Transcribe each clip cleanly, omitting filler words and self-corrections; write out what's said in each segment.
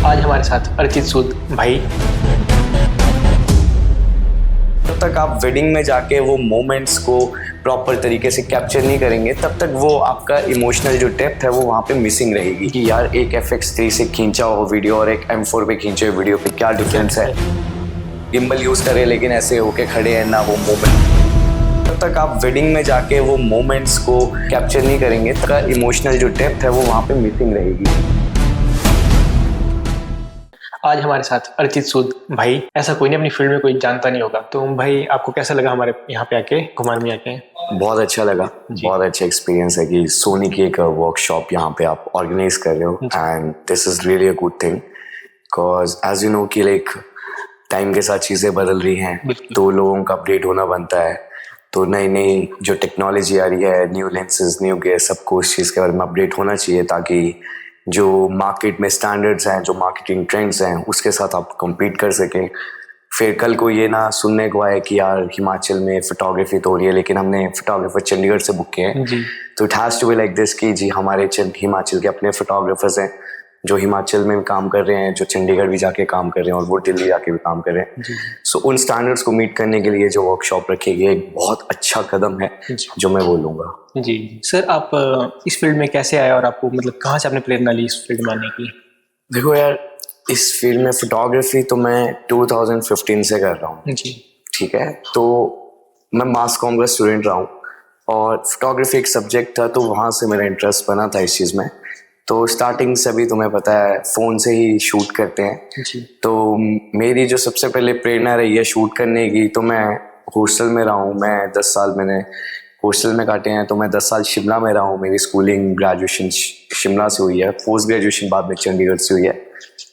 आज हमारे साथ अर्चित सूद भाई। जब तक आप वेडिंग में जाके वो मोमेंट्स को प्रॉपर तरीके से कैप्चर नहीं करेंगे तब तक वो आपका इमोशनल जो डेप्थ है वो वहाँ पे मिसिंग रहेगी कि यार एक FX3 से खींचा हो वीडियो और एक M4 पे खींचे हुए वीडियो पे क्या डिफरेंस है। गिम्बल यूज करे लेकिन ऐसे होके खड़े हैं ना वो मोमेंट। जब तक आप वेडिंग में जाके वो मोमेंट्स को कैप्चर नहीं करेंगे तब तक इमोशनल जो डेप्थ है वो वहाँ पे मिसिंग रहेगी। आज हमारे साथ अर्चित सूद भाई। ऐसा कोई नहीं अपनी फील्ड में कोई जानता नहीं होगा, तो भाई आपको कैसा लगा हमारे यहाँ पे आके, घुमान में आके? बहुत अच्छा लगा, बहुत अच्छा एक्सपीरियंस है कि सोनी की एक वर्कशॉप यहाँ पे आप ऑर्गेनाइज कर रहे हो and this is really a good thing because as you know कि लाइक टाइम के साथ चीज़ें बदल रही हैं तो लोगों का अपडेट होना बनता है। तो नई नई जो टेक्नोलॉजी आ रही है, न्यू लेंसेज, न्यू गेयर, सबको उस चीज़ के बारे में अपडेट होना चाहिए ताकि जो मार्केट में स्टैंडर्ड्स हैं, जो मार्केटिंग ट्रेंड्स हैं, उसके साथ आप compete कर सकें। फिर कल को ये ना सुनने को आए कि यार हिमाचल में फोटोग्राफी तो हो रही है लेकिन हमने फोटोग्राफर चंडीगढ़ से बुक किए हैं, तो it has to be like this कि जी हमारे हिमाचल के अपने फोटोग्राफर्स हैं जो हिमाचल में भी काम कर रहे हैं, जो चंडीगढ़ भी जाके काम कर रहे हैं और वो दिल्ली जाके भी काम कर रहे हैं। सो उन स्टैंडर्ड्स को मीट करने के लिए जो वर्कशॉप रखी गई एक बहुत अच्छा कदम है जो मैं बोलूँगा। जी सर, आप इस फील्ड में कैसे आए और आपको मतलब कहाँ से आपने प्रेरणा ली इस फील्ड में आने की? देखो यार, इस फील्ड में फोटोग्राफी तो मैं 2015 से कर रहा हूँ जी, ठीक है। तो मैं मास कॉम का स्टूडेंट रहा हूँ और फोटोग्राफी एक सब्जेक्ट था तो वहाँ से मेरा इंटरेस्ट बना था इस चीज़ में। तो स्टार्टिंग से भी तुम्हें पता है फ़ोन से ही शूट करते हैं जी। तो मेरी जो सबसे पहले प्रेरणा रही है शूट करने की, तो मैं हॉस्टल में रहा हूँ, मैं 10 साल मैंने हॉस्टल में काटे हैं। तो मैं 10 साल शिमला में रहा हूँ, मेरी स्कूलिंग ग्रेजुएशन शिमला से हुई है, पोस्ट ग्रेजुएशन बाद में चंडीगढ़ से हुई है।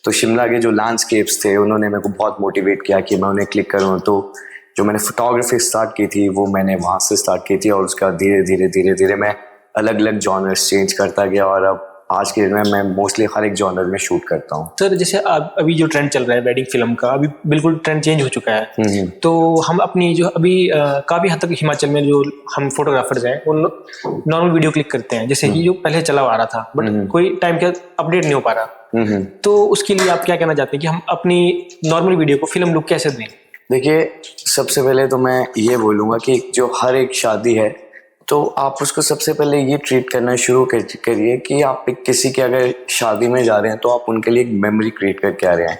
तो शिमला के जो लैंडस्केप्स थे उन्होंने मेरे को बहुत मोटिवेट किया कि मैं उन्हें क्लिक करूँ। तो जो मैंने फोटोग्राफी स्टार्ट की थी वो मैंने वहाँ से स्टार्ट की थी और उसका धीरे धीरे मैं अलग अलग जॉनर्स चेंज करता गया और अब आज के दिन में मैं मोस्टली हर एक जॉनर में शूट करता हूँ। सर जैसे अभी जो ट्रेंड चल रहा है वेडिंग फिल्म का, अभी बिल्कुल ट्रेंड चेंज हो चुका है। तो हम अपनी जो अभी काफ़ी हद तक हिमाचल में जो हम फोटोग्राफर्स हैं वो नॉर्मल वीडियो क्लिक करते हैं, जैसे कि जो पहले चला आ रहा था, बट कोई टाइम का अपडेट नहीं हो पा रहा। तो उसके लिए आप क्या कहना चाहते हैं कि हम अपनी नॉर्मल वीडियो को फिल्म लुक कैसे दें? देखिए, सबसे पहले तो मैं ये बोलूँगा कि जो हर एक शादी है तो आप उसको सबसे पहले ये ट्रीट करना शुरू करिए कि आप किसी के अगर शादी में जा रहे हैं तो आप उनके लिए एक मेमोरी क्रिएट करके आ रहे हैं।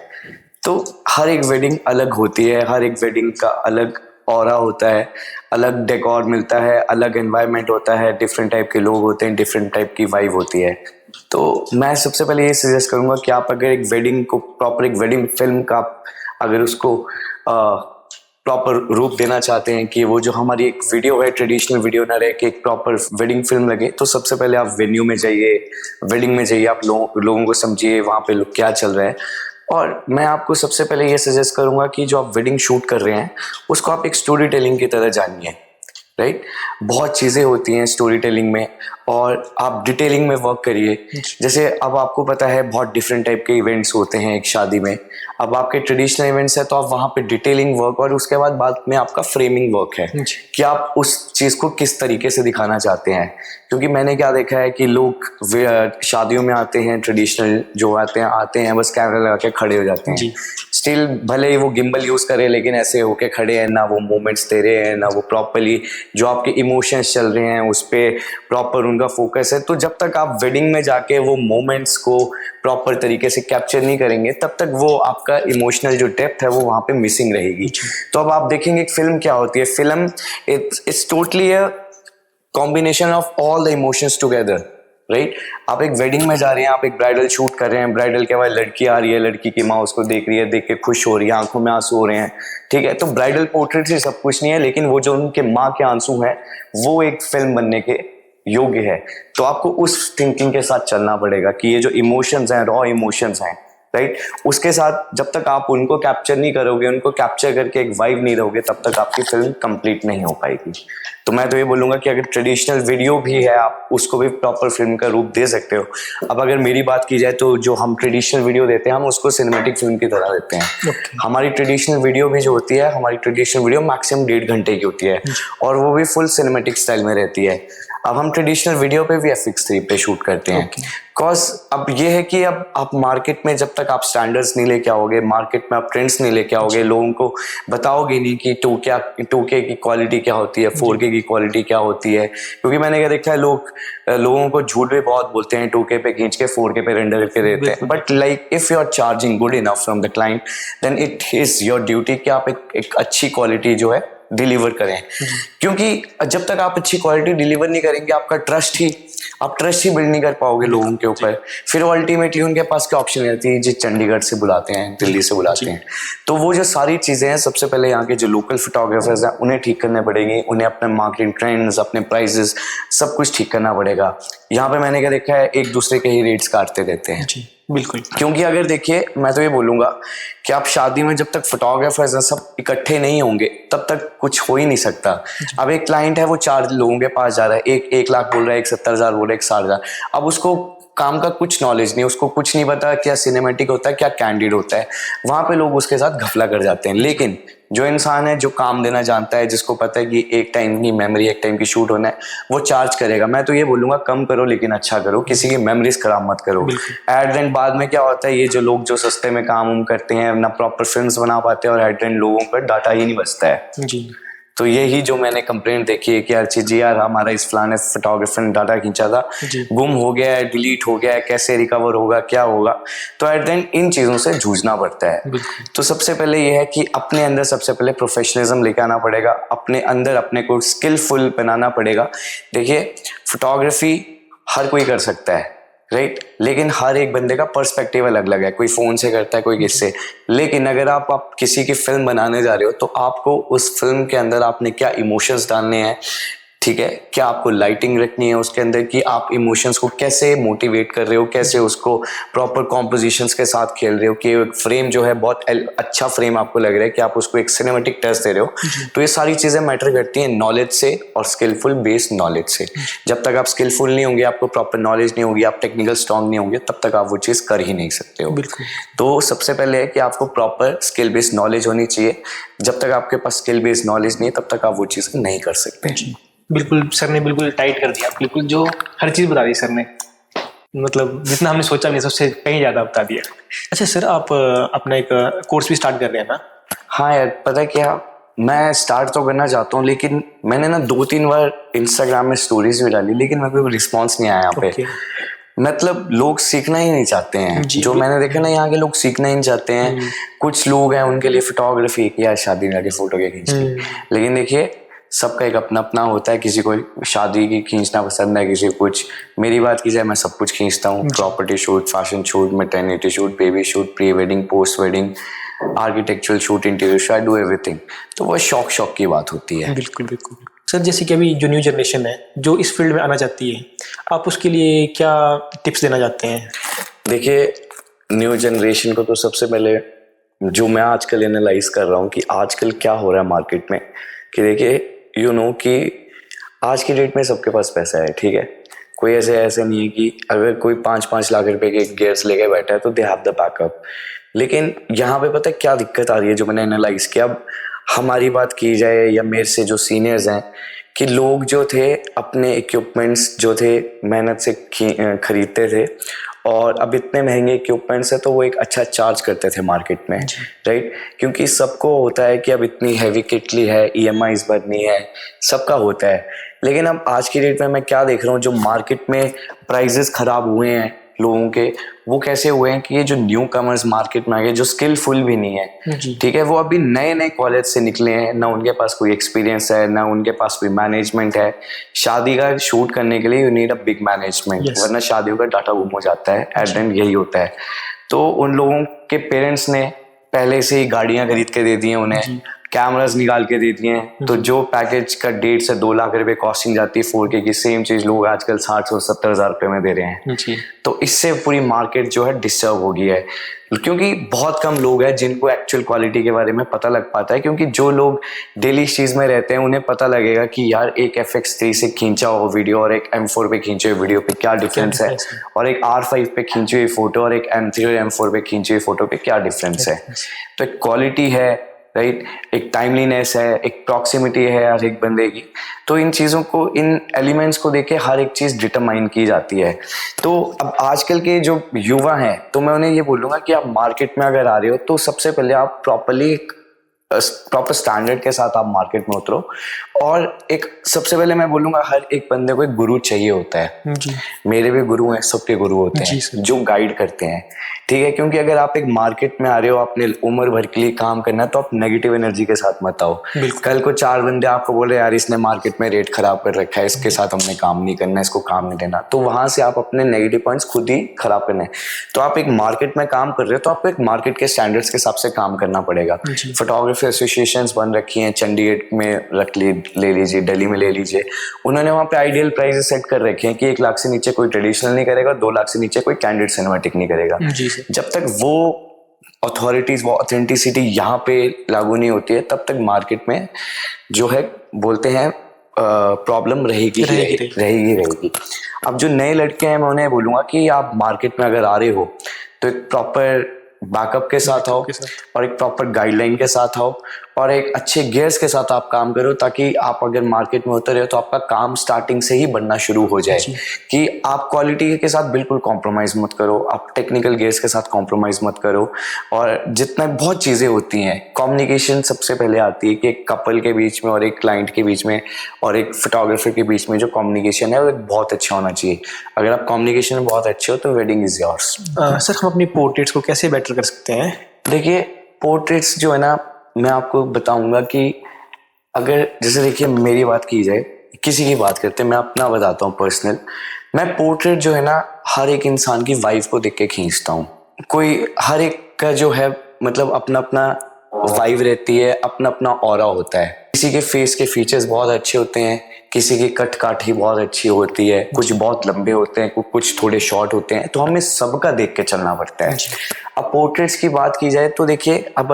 तो हर एक वेडिंग अलग होती है, हर एक वेडिंग का अलग ऑरा होता है, अलग डेकोर मिलता है, अलग एनवायरनमेंट होता है, डिफरेंट टाइप के लोग होते हैं, डिफरेंट टाइप की वाइब होती है। तो मैं सबसे पहले ये सजेस्ट करूँगा कि आप अगर एक वेडिंग को प्रॉपर एक वेडिंग फिल्म का अगर उसको प्रॉपर रूप देना चाहते हैं कि वो जो हमारी एक वीडियो है ट्रेडिशनल वीडियो ना रह के एक प्रॉपर वेडिंग फिल्म लगे, तो सबसे पहले आप वेन्यू में जाइए, वेडिंग में जाइए, आप लोगों को समझिए वहाँ पे क्या चल रहा है। और मैं आपको सबसे पहले ये सजेस्ट करूँगा कि जो आप वेडिंग शूट कर रहे हैं उसको आप एक स्टोरी टेलिंग की तरह जानिए, राइट। बहुत चीज़ें होती हैं स्टोरी टेलिंग में और आप डिटेलिंग में वर्क करिए। जैसे अब आपको पता है बहुत डिफरेंट टाइप के इवेंट्स होते हैं एक शादी में। अब आपके ट्रेडिशनल इवेंट्स है तो आप वहाँ पे डिटेलिंग वर्क और उसके बाद में आपका फ्रेमिंग वर्क है कि आप उस चीज़ को किस तरीके से दिखाना चाहते हैं। क्योंकि मैंने क्या देखा है कि लोग शादियों में आते हैं, ट्रेडिशनल जो आते हैं बस कैमरा लगा के खड़े हो जाते हैं। स्टिल भले ही वो गिम्बल यूज़ करे लेकिन ऐसे होके खड़े हैं, ना वो मोमेंट्स दे रहे हैं, ना वो प्रॉपरली जो आपके इमोशंस चल रहे हैं उस पर प्रॉपर उनका फोकस है। तो जब तक आप वेडिंग में जाके वो मोमेंट्स को प्रॉपर तरीके से कैप्चर नहीं करेंगे तब तक वो आपका इमोशनल जो डेप्थ है वो वहाँ पे मिसिंग रहेगी। तो अब आप देखेंगे एक फिल्म क्या होती है, film it's totally a combination of all the emotions together, right. आप एक वेडिंग में जा रहे हैं, आप एक ब्राइडल शूट कर रहे हैं, ब्राइडल के बाद लड़की आ रही है, लड़की की माँ उसको देख रही है, देख के खुश हो रही है, आंखों में आंसू हो रहे हैं, ठीक है। तो ब्राइडल पोर्ट्रेट से सब कुछ नहीं है लेकिन वो जो उनके माँ के आंसू हैं वो एक फिल्म बनने के योग्य है। तो आपको उस थिंकिंग के साथ चलना पड़ेगा कि ये जो इमोशंस हैं, रॉ इमोशंस हैं, राइट, उसके साथ जब तक आप उनको कैप्चर नहीं करोगे, उनको कैप्चर करके एक वाइब नहीं दोगे, तब तक आपकी फिल्म कंप्लीट नहीं हो पाएगी। तो मैं तो ये बोलूँगा कि अगर ट्रेडिशनल वीडियो भी है आप उसको भी प्रॉपर फिल्म का रूप दे सकते हो। अब अगर मेरी बात की जाए तो जो हम ट्रेडिशनल वीडियो देते हैं हम उसको सिनेमेटिक फिल्म की तरह देते हैं। हमारी ट्रेडिशनल वीडियो भी जो होती है, हमारी ट्रेडिशनल वीडियो मैक्सिमम 1.5 घंटे की होती है और वो भी फुल सिनेमेटिक स्टाइल में रहती है। अब हम ट्रेडिशनल वीडियो पे भी FX3 पे शूट करते हैं। कॉज अब ये है कि अब आप मार्केट में जब तक आप स्टैंडर्ड्स नहीं लेके आओगे, मार्केट में आप ट्रेंड्स नहीं लेके आओगे, लोगों को बताओगे नहीं कि 2K की क्वालिटी क्या होती है, 4K की क्वालिटी क्या होती है। क्योंकि मैंने क्या देखा है, लोगों को झूठ भी बहुत बोलते हैं, 2K पे खींच के 4K पे रेंडर करके देते हैं। But like if you are charging good enough from the client, then it is your duty कि आप एक अच्छी क्वालिटी जो है डिलीवर करें। क्योंकि जब तक आप अच्छी क्वालिटी डिलीवर नहीं करेंगे, आप ट्रस्ट ही बिल्ड नहीं कर पाओगे लोगों के ऊपर। फिर अल्टीमेटली उनके पास क्या ऑप्शन रहती है, जो चंडीगढ़ से बुलाते हैं, दिल्ली से बुलाते हैं। तो वो जो सारी चीजें हैं, सबसे पहले यहाँ के जो लोकल फोटोग्राफर्स हैं उन्हें ठीक करने पड़ेंगे, उन्हें अपने मार्केटिंग ट्रेंड्स, अपने प्राइजेस सब कुछ ठीक करना पड़ेगा। यहाँ पे मैंने क्या देखा है, एक दूसरे के ही रेट्स काटते रहते हैं। बिल्कुल। क्योंकि अगर देखिए, मैं तो ये बोलूंगा कि आप शादी में जब तक फोटोग्राफर्स हैं सब इकट्ठे नहीं होंगे तब तक कुछ हो ही नहीं सकता। अब एक क्लाइंट है, वो 4 लोगों के पास जा रहा है, एक 1 लाख बोल रहा है, एक 70,000 बोल रहा है, एक 60,000। अब उसको काम का कुछ नॉलेज नहीं, उसको कुछ नहीं पता क्या सिनेमैटिक होता है, क्या कैंडिड होता है। वहां पे लोग उसके साथ घपला कर जाते हैं। लेकिन जो इंसान है, जो काम देना जानता है, जिसको पता है कि एक टाइम की मेमोरी, एक टाइम की शूट होना है, वो चार्ज करेगा। मैं तो ये बोलूंगा, कम करो लेकिन अच्छा करो, किसी की मेमोरीज खराब मत करो। एट देन बाद में क्या होता है, ये जो लोग जो सस्ते में काम करते हैं, ना प्रॉपर फिल्म्स बना पाते हैं, और एट देन लोगों पर डाटा ही नहीं बचता है। जी। तो यही जो मैंने कंप्लेंट देखी है कि अर्चित जी यार, हमारा इस फलाने फोटोग्राफर ने डाटा खींचा था, गुम हो गया है, डिलीट हो गया है, कैसे रिकवर होगा, क्या होगा। तो एट द एंड इन चीजों से जूझना पड़ता है। तो सबसे पहले ये है कि अपने अंदर सबसे पहले प्रोफेशनलिज्म लेके आना पड़ेगा, अपने अंदर अपने को स्किलफुल बनाना पड़ेगा। देखिए, फोटोग्राफी हर कोई कर सकता है, राइट, लेकिन हर एक बंदे का पर्सपेक्टिव अलग अलग है। कोई फोन से करता है, कोई किससे। लेकिन अगर आप किसी की फिल्म बनाने जा रहे हो, तो आपको उस फिल्म के अंदर आपने क्या इमोशंस डालने हैं, ठीक है, क्या आपको लाइटिंग रखनी है उसके अंदर, कि आप इमोशंस को कैसे मोटिवेट कर रहे हो, कैसे उसको प्रॉपर कॉम्पोजिशंस के साथ खेल रहे हो, कि फ्रेम जो है बहुत अच्छा फ्रेम आपको लग रहा है, कि आप उसको एक सिनेमैटिक टच दे रहे हो। तो ये सारी चीजें मैटर करती हैं नॉलेज से, और स्किलफुल बेस्ड नॉलेज से। जब तक आप स्किलफुल नहीं होंगे, आपको प्रॉपर नॉलेज नहीं होगी, आप टेक्निकल स्ट्रॉन्ग नहीं होंगे, तब तक आप वो चीज कर ही नहीं सकते हो। तो सबसे पहले है कि आपको प्रॉपर स्किल बेस्ड नॉलेज होनी चाहिए। जब तक आपके पास स्किल बेस्ड नॉलेज नहीं है, तब तक आप वो चीज नहीं कर सकते। बिल्कुल सर ने बिल्कुल टाइट कर दिया, बिल्कुल जो हर चीज़ बता दी सर ने, मतलब जितना हमने सोचा नहीं सबसे कहीं ज़्यादा बता दिया। अच्छा सर, आप अपना एक कोर्स भी स्टार्ट कर रहे हैं ना? हाँ यार, पता क्या, मैं स्टार्ट तो करना चाहता हूँ, लेकिन मैंने ना 2-3 बार इंस्टाग्राम में स्टोरीज भी डाली, लेकिन मेरे को रिस्पॉन्स नहीं आया यहाँ पे। मतलब लोग सीखना ही नहीं चाहते हैं। जो मैंने देखा ना, यहाँ के लोग सीखना ही नहीं चाहते हैं। कुछ लोग हैं, उनके लिए फोटोग्राफी यार शादी में जाके फोटो के खींच के। लेकिन देखिए, सबका एक अपना अपना होता है। किसी को शादी की खींचना पसंद है, किसी को कुछ। मेरी बात की जाए, मैं सब कुछ खींचता हूँ, property shoot, fashion shoot, maternity shoot, baby shoot, pre wedding, post wedding, architectural shoot, interior shoot, I do everything. तो वो शौक की बात होती है। बिल्कुल बिल्कुल सर। जैसे कि अभी जो न्यू जनरेशन है जो इस फील्ड में आना चाहती है, आप उसके लिए क्या टिप्स देना चाहते हैं? देखिए, न्यू जनरेशन को तो सबसे पहले जो मैं आजकल एनालाइज कर रहा हूँ कि आजकल क्या हो रहा है मार्केट में, कि देखिए कि आज की डेट में सबके पास पैसा है, ठीक है। कोई ऐसे नहीं है कि अगर कोई 5-5 लाख रुपए के गियर्स लेके बैठा है तो दे हैव द बैकअप। लेकिन यहाँ पे पता है क्या दिक्कत आ रही है, जो मैंने एनालाइज किया। अब हमारी बात की जाए या मेरे से जो सीनियर्स हैं, कि लोग जो थे अपने इक्विपमेंट्स जो थे मेहनत से खरीदते थे, और अब इतने महंगे इक्विपमेंट्स है तो वो एक अच्छा चार्ज करते थे मार्केट में, राइट। क्योंकि सबको होता है कि अब इतनी हैवी किट ली है, EMIs भरनी है, सबका होता है। लेकिन अब आज की डेट में मैं क्या देख रहा हूँ, जो मार्केट में प्राइजेस खराब हुए हैं लोगों के, वो कैसे हुए हैं कि ये जो न्यू कमर्स मार्केट में आ गए, जो स्किलफुल भी नहीं है, ठीक है, वो अभी नए कॉलेज से निकले हैं, ना उनके पास कोई एक्सपीरियंस है, ना उनके पास कोई मैनेजमेंट है। शादी का शूट करने के लिए you need a big management, वरना शादियों का डाटा गुम हो जाता है। एट एंड यही होता है। तो उन लोगों के पेरेंट्स ने पहले से ही गाड़ियां खरीद के दे दी हैं उन्हें, कैमरास निकाल के देती हैं। तो जो पैकेज का 1.5 से 2 लाख रुपए कॉस्टिंग जाती है 4K की, सेम चीज लोग आजकल 60 से 70 हजार रुपए में दे रहे हैं। तो इससे पूरी मार्केट जो है डिस्टर्ब हो गई है, क्योंकि बहुत कम लोग हैं जिनको एक्चुअल क्वालिटी के बारे में पता लग पाता है। क्योंकि जो लोग डेली इस चीज में रहते हैं उन्हें पता लगेगा कि यार एक FX3 से खींचा हुआ वीडियो और एक M4 पे खींचे हुए वीडियो पे क्या डिफरेंस है, और एक R5 पे खींची हुई फोटो और एक M3 और M4 पे खींची हुई फोटो पे क्या डिफरेंस है। तो क्वालिटी है, राइट, एक टाइमलीनेस है, एक प्रॉक्सिमिटी है हर एक बंदे की। तो इन चीज़ों को, इन एलिमेंट्स को देख के हर एक चीज़ डिटरमाइन की जाती है। तो अब आजकल के जो युवा हैं, तो मैं उन्हें ये बोलूँगा कि आप मार्केट में अगर आ रहे हो तो सबसे पहले आप प्रॉपर स्टैंडर्ड के साथ आप मार्केट में उतरो। और एक सबसे पहले मैं बोलूँगा, हर एक बंदे को एक गुरु चाहिए होता है। जी मेरे भी गुरु हैं, सबके गुरु होते जी हैं सर। जो गाइड करते हैं, ठीक है। क्योंकि अगर आप एक मार्केट में आ रहे हो, अपने उम्र भर के लिए काम करना है, तो आप नेगेटिव एनर्जी के साथ मत आओ। कल को 4 बंदे आपको बोले यार इसने मार्केट में रेट खराब कर रखा है, इसके साथ हमने काम नहीं करना, इसको काम नहीं देना, तो वहां से आप अपने नेगेटिव पॉइंट्स खुद ही खराब करने हैं। तो आप एक मार्केट में काम कर रहे हो तो आपको एक मार्केट के स्टैंडर्ड्स के हिसाब से काम करना पड़ेगा। फोटोग्राफी एसोसिएशंस बन रखी हैं, चंडीगढ़ में ले लीजिए, दिल्ली में ले लीजिए, उन्होंने वहाँ पे आइडियल प्राइसेस सेट कर रखे हैं कि 1 लाख से नीचे कोई ट्रेडिशनल नहीं करेगा, 2 लाख से नीचे कोई कैंडिड सिनेमैटिक नहीं करेगा। जब तक वो अथॉरिटीज, वो ऑथेंटिसिटी यहाँ पे लागू नहीं होती है, तब तक मार्केट में जो है बोलते हैं प्रॉब्लम रहेगी। अब जो नए लड़के हैं, मैं उन्हें बोलूंगा कि आप मार्केट में अगर आ रहे हो तो एक प्रॉपर बैकअप के साथ आओ और एक प्रॉपर गाइडलाइन के साथ आओ और एक अच्छे गियर्स के साथ आप काम करो, ताकि आप अगर मार्केट में उतरे हो तो आपका काम स्टार्टिंग से ही बनना शुरू हो जाए। कि आप क्वालिटी के साथ बिल्कुल कॉम्प्रोमाइज मत करो, आप टेक्निकल गियर्स के साथ कॉम्प्रोमाइज मत करो। और जितना बहुत चीज़ें होती हैं, कम्युनिकेशन सबसे पहले आती है कि एक कपल के बीच में और एक क्लाइंट के बीच में और एक फोटोग्राफर के बीच में जो कम्युनिकेशन है वो बहुत अच्छा होना चाहिए। अगर आप कम्युनिकेशन में बहुत अच्छे हो तो वेडिंग इज योर्स। सर, हम अपनी पोर्ट्रेट्स को कैसे बेटर कर सकते हैं? देखिए, पोर्ट्रेट्स जो है ना, मैं आपको बताऊंगा कि अगर जैसे देखिए मेरी बात की जाए, किसी की बात करते हैं, मैं अपना बताता हूँ पर्सनल। मैं पोर्ट्रेट जो है ना, हर एक इंसान की वाइफ को देख के खींचता हूँ। कोई हर एक का जो है मतलब अपना अपना वाइब रहती है, अपना अपना ऑरा होता है। किसी के फेस के फीचर्स बहुत अच्छे होते हैं, किसी की कट काठी बहुत अच्छी होती है, कुछ बहुत लंबे होते हैं, कुछ थोड़े शॉर्ट होते हैं, तो हमें सबका देख के चलना पड़ता है। अब पोर्ट्रेट्स की बात की जाए तो देखिए, अब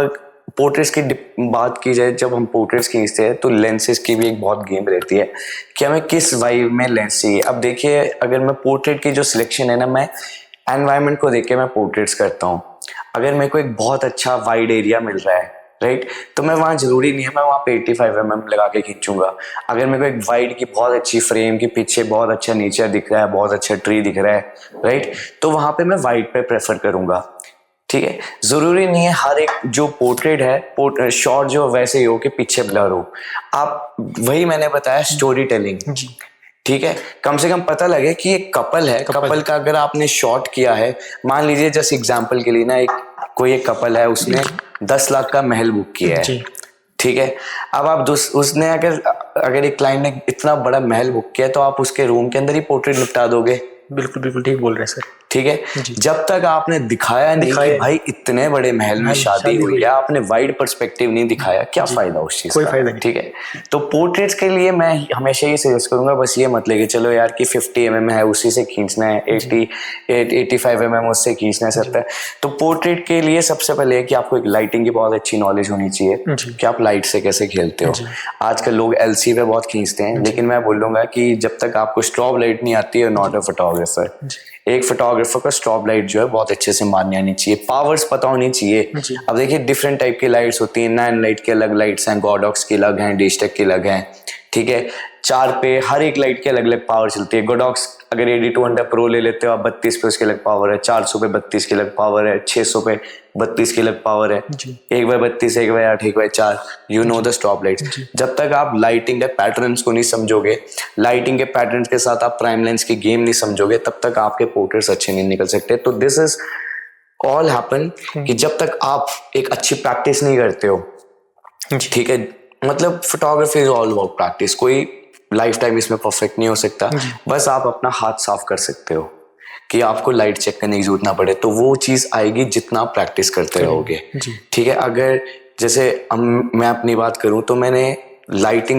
पोर्ट्रेट्स की बात की जाए, जब हम पोर्ट्रेट्स खींचते हैं तो लेंसेज की भी एक बहुत गेम रहती है कि हमें किस वाइब में लेंस चाहिए। अब देखिए, अगर मैं पोर्ट्रेट की जो सिलेक्शन है ना, मैं एनवायरनमेंट को देख के मैं पोर्ट्रेट्स करता हूँ। अगर मेरे को एक बहुत अच्छा वाइड एरिया मिल रहा है, राइट, तो मैं वहाँ जरूरी नहीं है मैं वहाँ पे 85 mm लगा के खींचूंगा। अगर मेरे को एक वाइड की बहुत अच्छी फ्रेम के पीछे बहुत अच्छा नेचर दिख रहा है, बहुत अच्छा ट्री दिख रहा है, राइट, तो वहाँ पे मैं वाइड पे प्रेफर करूंगा। ठीक है, जरूरी नहीं है हर एक जो पोर्ट्रेट है शॉट जो वैसे ही हो कि पीछे ब्लर हो। आप वही मैंने बताया, स्टोरी टेलिंग। ठीक है, कम से कम पता लगे कि एक कपल है, कपल का अगर आपने शॉट किया है, मान लीजिए जस्ट एग्जांपल के लिए ना, एक कपल है, उसने 10 लाख का महल बुक किया है। ठीक है, अब आप उसने अगर एक क्लाइंट ने इतना बड़ा महल बुक किया तो आप उसके रूम के अंदर ही पोर्ट्रेट निपटा दोगे? बिल्कुल बिल्कुल ठीक बोल रहे हैं सर। ठीक है, जब तक आपने दिखाया नहीं कि भाई इतने बड़े महल में शादी हुई है, आपने वाइड पर्सपेक्टिव नहीं दिखाया, क्या फायदा उस चीज का? कोई फायदा नहीं। ठीक है, तो पोर्ट्रेट्स के लिए मैं हमेशा ये सजेस्ट करूंगा, बस ये मत लेके चलो यार कि 50 mm है उसी से खींचना है, 85 mm उससे खींचना है, 70। तो पोर्ट्रेट के लिए सबसे पहले है कि आपको एक लाइटिंग की बहुत अच्छी नॉलेज होनी चाहिए कि आप लाइट से कैसे खेलते हो। आजकल लोग LC पे बहुत खींचते हैं, लेकिन मैं बोलूंगा कि जब तक आपको स्ट्रॉब लाइट नहीं आती है, नॉट अ फोटोग्राफर। एक फोटोग्राफर का स्ट्रॉब लाइट जो है बहुत अच्छे से मारनी आनी चाहिए, पावर्स पता होनी चाहिए। अब देखिए, डिफरेंट टाइप की लाइट्स होती हैं, नैन लाइट के अलग लाइट्स हैं, गोडॉक्स की अलग हैं, डिस्टेक की अलग हैं। ठीक है, 4 पे हर एक लाइट के अलग अलग पावर चलती है। गोडॉक्स अगर AD200 Pro ले लेते हो आप, 32 पे उसकी अलग पावर है, 400 पे 32 की अलग पावर है, 600 पे 32 की अलग पावर है, 1/32, 1/8, 1/4, you know the strobe lights. जब तक आप लाइटिंग के पैटर्न्स को नहीं समझोगे, लाइटिंग के पैटर्न्स के साथ आप प्राइम लेंस की गेम नहीं समझोगे, तब तक आपके पोर्ट्रेट्स अच्छे नहीं निकल सकते। तो दिस इज ऑल हैपन कि जब तक आप एक अच्छी प्रैक्टिस नहीं करते हो, ठीक है, मतलब photography is all about practice. कोई लाइफ टाइम इसमें परफेक्ट नहीं हो सकता, बस आप अपना हाथ साफ कर सकते हो कि आपको लाइट चेक करने की जरूरत ना पड़े। तो वो चीज आएगी जितना आप प्रैक्टिस करते रहोगे। ठीक है, अगर जैसे मैं अपनी बात करूं तो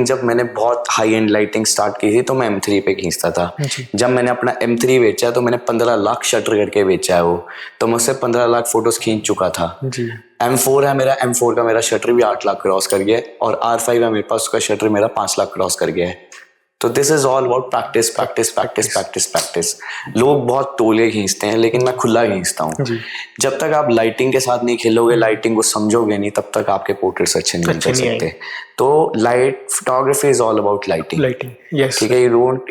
जब मैंने बहुत हाई एंड लाइटिंग स्टार्ट की थी तो मैं M3 पे खींचता था। जब मैंने अपना M3 बेचा तो मैंने 15 लाख शटर करके बेचा है वो, तो मुझसे 15 लाख फोटोज खींच चुका था। M4 है मेरा, M4 का मेरा शटर भी 8 लाख क्रॉस कर गया है, और R5 है मेरे पास, उसका शटर मेरा 5 लाख क्रॉस कर गया है। तो this is all about practice practice practice practice practice. लोग बहुत तोले खींचते हैं, लेकिन मैं खुला खींचता हूँ। जब तक आप लाइटिंग के साथ नहीं खेलोगे, लाइटिंग को समझोगे नहीं, तब तक आपके पोर्ट्रेट्स अच्छे नहीं कर सकते। तो light photography is all about lighting. ठीक है,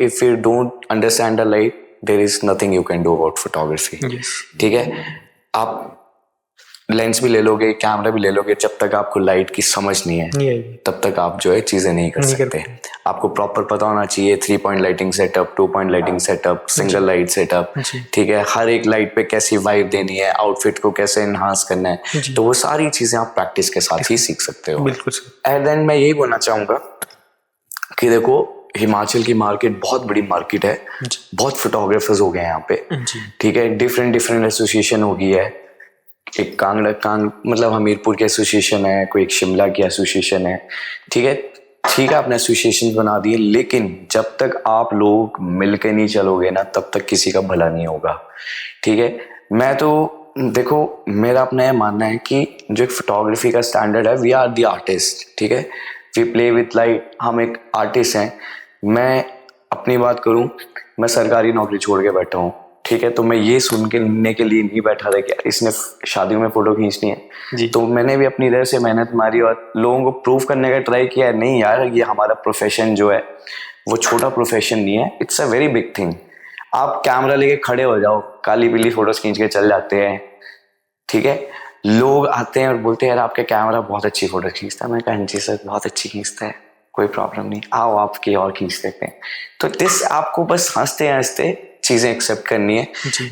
if you don't understand the light, there is nothing you can do about photography. ठीक है, आप लेंस भी ले लोगे, कैमरा भी ले लोगे, जब तक आपको लाइट की समझ नहीं है तब तक आप जो है चीजें नहीं कर सकते। आपको प्रॉपर पता होना चाहिए 3 point lighting setup, 2 point lighting setup, single light setup. ठीक है, हर एक लाइट पे कैसी वाइब देनी है, आउटफिट को कैसे एनहांस करना है, तो वो सारी चीजें आप प्रैक्टिस के साथ ही सीख सकते हो। एंड देन मैं यही बोलना चाहूंगा कि देखो, हिमाचल की मार्केट बहुत बड़ी मार्केट है, बहुत फोटोग्राफर्स हो गए हैं यहाँ पे। ठीक है, डिफरेंट एसोसिएशन हो गई है। एक मतलब हमीरपुर की एसोसिएशन है, कोई एक शिमला की एसोसिएशन है। ठीक है, आपने एसोसिएशन बना दिए, लेकिन जब तक आप लोग मिलके नहीं चलोगे ना, तब तक किसी का भला नहीं होगा। ठीक है, मैं तो देखो, मेरा अपना यह मानना है कि जो एक फोटोग्राफी का स्टैंडर्ड है, वी आर द आर्टिस्ट। ठीक है, वी प्ले विथ लाइट, हम एक आर्टिस्ट हैं। मैं अपनी बात करूं, मैं सरकारी नौकरी छोड़ के बैठा हूं। ठीक है, तो मैं ये सुनने के लिए नहीं बैठा था कि इसने शादियों में फोटो खींचनी है। तो मैंने भी अपनी तरह से मेहनत मारी और लोगों को प्रूव करने का ट्राई किया, नहीं यार, ये हमारा प्रोफेशन जो है वो छोटा प्रोफेशन नहीं है, it's a very big thing. आप कैमरा लेके खड़े हो जाओ, काली पीली फोटोज खींच के चल जाते हैं। ठीक है, लोग आते हैं और बोलते हैं यार आपका कैमरा बहुत अच्छी फोटो खींचता है। मैं कहा जी सर, बहुत अच्छी खींचता है, कोई प्रॉब्लम नहीं, आओ आपकी और खींच लेते हैं। तो दिस आपको बस हंसते हंसते चीजें एक्सेप्ट करनी है,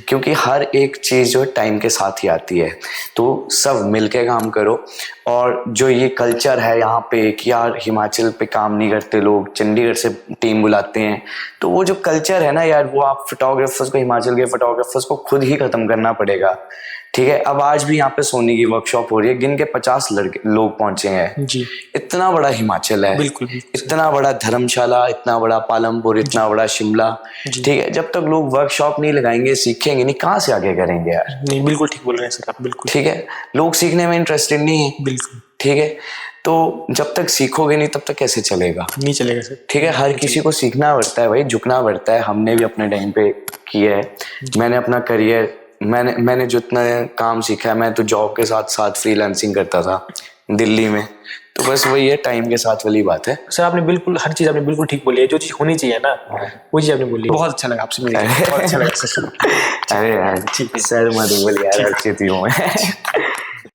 क्योंकि हर एक चीज जो टाइम के साथ ही आती है। तो सब मिलके काम करो। और जो ये कल्चर है यहाँ पे कि यार हिमाचल पे काम नहीं करते लोग, चंडीगढ़ से टीम बुलाते हैं, तो वो जो कल्चर है ना यार, वो आप फोटोग्राफर्स को, हिमाचल के फोटोग्राफर्स को खुद ही खत्म करना पड़ेगा। ठीक है, अब आज भी यहाँ पे सोनी की वर्कशॉप हो रही है, गिन के 50 लोग पहुंचे हैं जी। इतना बड़ा हिमाचल है, बिल्कुल, इतना बड़ा धर्मशाला, इतना बड़ा पालमपुर, इतना बड़ा शिमला। ठीक है, जब तक लोग वर्कशॉप नहीं लगाएंगे, सीखेंगे नहीं, कहाँ से आगे करेंगे यार। नहीं, बिल्कुल ठीक बोल रहे हैं सर आप, बिल्कुल ठीक है, लोग सीखने में इंटरेस्टेड नहीं है। बिल्कुल ठीक है, तो जब तक सीखोगे नहीं तब तक कैसे चलेगा, नहीं चलेगा सर। ठीक है, हर किसी को सीखना पड़ता है भाई, झुकना पड़ता है। हमने भी अपने टाइम पे किया है। मैंने अपना करियर, मैंने जितना काम सीखा है, मैं तो जॉब के साथ साथ फ्रीलांसिंग करता था दिल्ली में। तो बस वही है, टाइम के साथ वाली बात है। सर आपने बिल्कुल हर चीज आपने बिल्कुल ठीक बोली है, जो चीज होनी चाहिए ना वो चीज आपने बोली। बहुत अच्छा लगा आपसे मिलकर, बहुत अच्छा लगा सर। अरे यार सर मत बोल यार, अच्छी थी हूँ मैं।